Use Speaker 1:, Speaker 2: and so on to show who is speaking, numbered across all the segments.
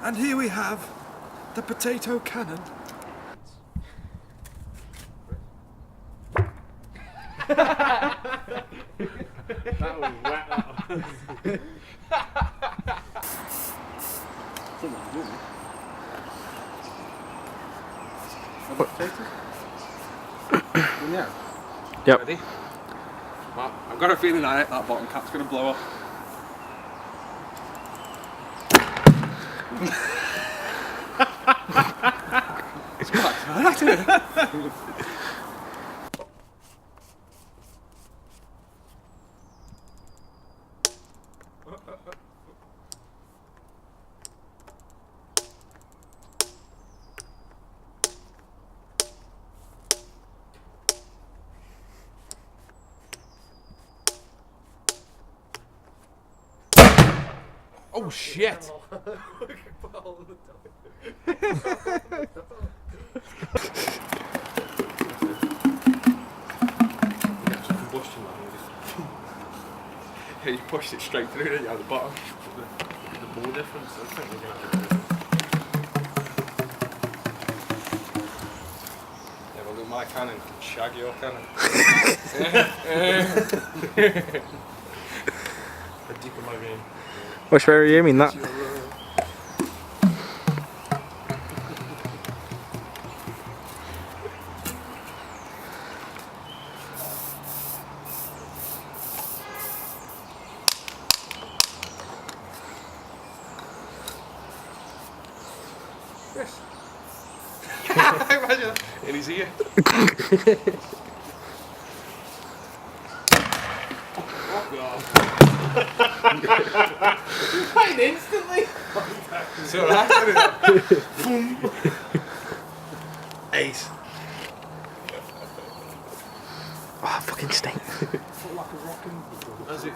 Speaker 1: And here we have the potato cannon.
Speaker 2: That was wet.
Speaker 1: Someone's doing it. Yeah.
Speaker 3: Yep.
Speaker 1: Ready? Well, I've got a feeling that bottom cap's going to blow up. It's quite hard, isn't it?
Speaker 2: Oh shit!
Speaker 1: Yeah, you pushed it straight through, didn't you, at the bottom?
Speaker 2: The ball difference, I think we're gonna have to do.
Speaker 1: Yeah, well, look, my cannon can shag your cannon.
Speaker 2: A deep in my game.
Speaker 3: Which way are you aiming that?
Speaker 1: Yes. Imagine that. In his ear. Oh god.
Speaker 2: Quite instantly!
Speaker 1: It's alright, isn't it? Ace.
Speaker 3: Oh, fucking stink.
Speaker 1: Does it?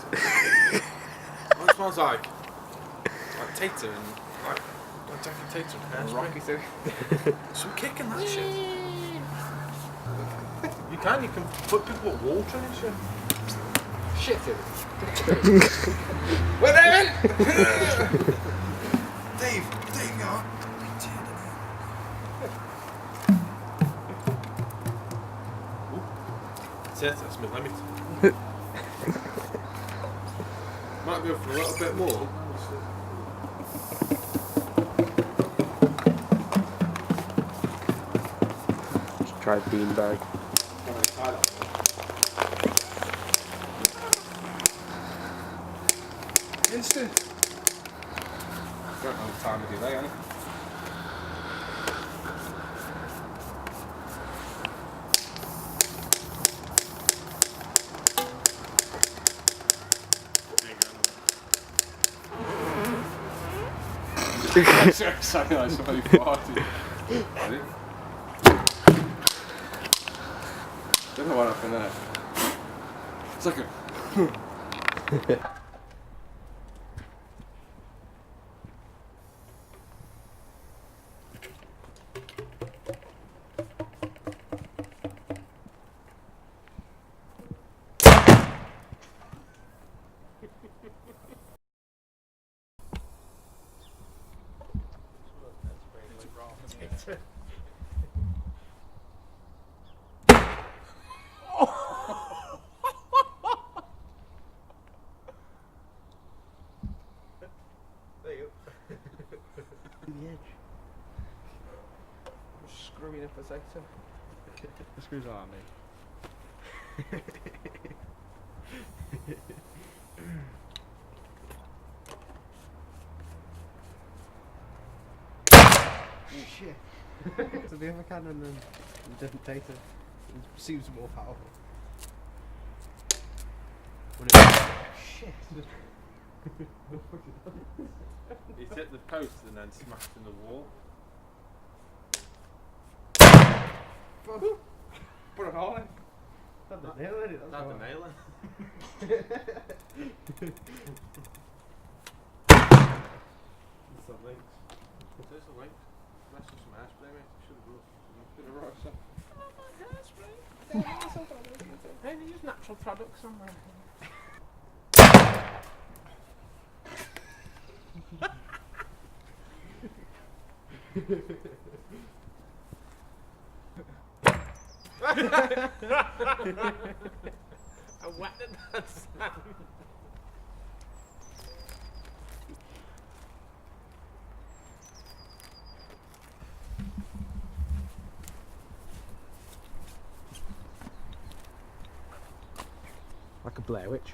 Speaker 1: What it smells like? Like tater and like Jackie Tater and Rocky through. Some kick in that shit.
Speaker 2: You can put water in it, shit.
Speaker 1: Shit in it. We're there! Dave, you are.
Speaker 2: That's it, that's my limit.
Speaker 1: Might go for a little bit more.
Speaker 3: Try beanbag.
Speaker 1: Instant. Don't know the time of delay, any. Sounding like somebody farted. Ready? Don't know what happened there. It's like a.
Speaker 2: There you go.
Speaker 3: The edge.
Speaker 1: Screwing a potato.
Speaker 3: The screws are me.
Speaker 4: Shit. So the other cannon and different data seems more powerful. Shit.
Speaker 2: He hit the post and then smashed in the wall.
Speaker 1: Put a hole in.
Speaker 4: That's the nail in it.
Speaker 2: Not the nail in.
Speaker 4: It's not linked.
Speaker 2: There's a link. Mess with some hairspray, mate. Should have brought
Speaker 1: Bit of rock, so.
Speaker 2: Hey, they use natural products somewhere.
Speaker 1: I whacked that sound.
Speaker 3: Like a Blair Witch.